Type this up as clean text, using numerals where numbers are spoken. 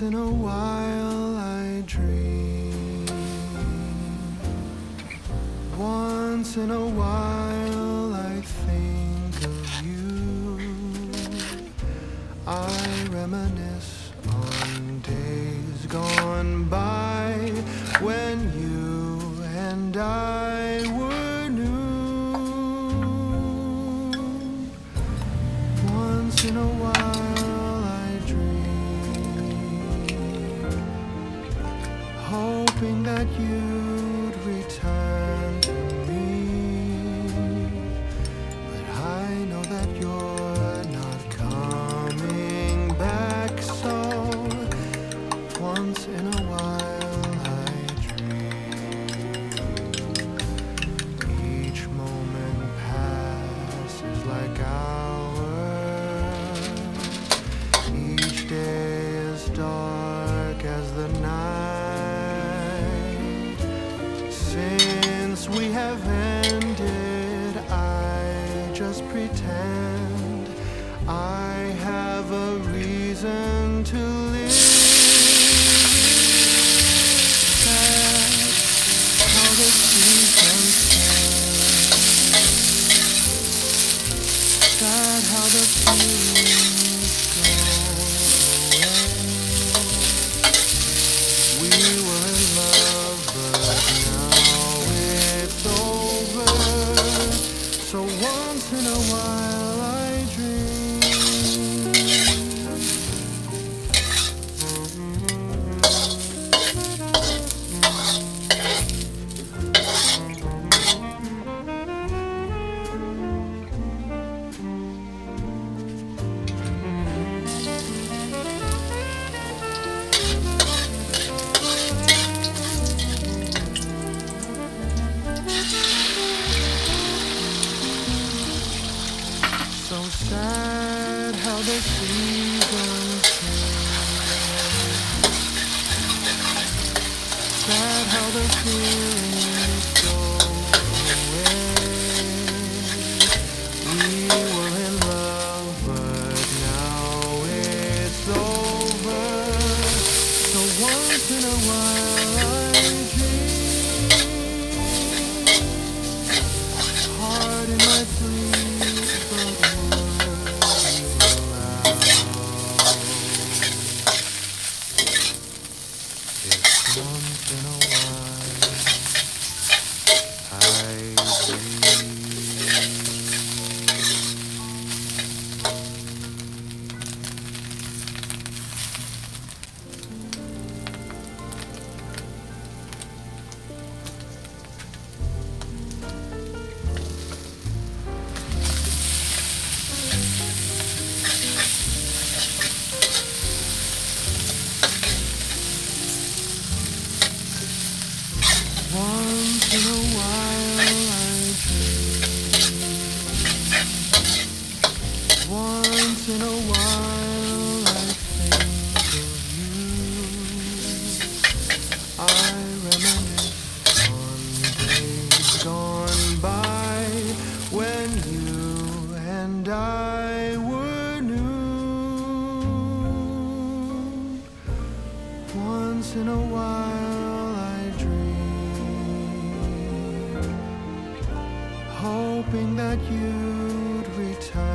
Once in a while I dream. Once in a while I think of you. I reminisce on days gone by when you and I were new. Once in a while I dream, hoping that you'd return to me. But I know that you're not coming back, so once in a while I dream. Each moment passes like hours. Each day is dark as the night. Since we have ended, I just pretend I have a reason to live. Sad how the seasons change. Sad how the feelings go away. We were in love, but now it's over. So once in a while I dream. So sad how the seasons change. Sad how the feelings go away. We were in love, but now it's over. So once in a while I dream. Heart in my sleep, but once in a while I dream. Once in a while I dream. Once in a while I think of you. I reminisce on days gone by when you and I were new. Once in a while I dream, hoping that you'd return.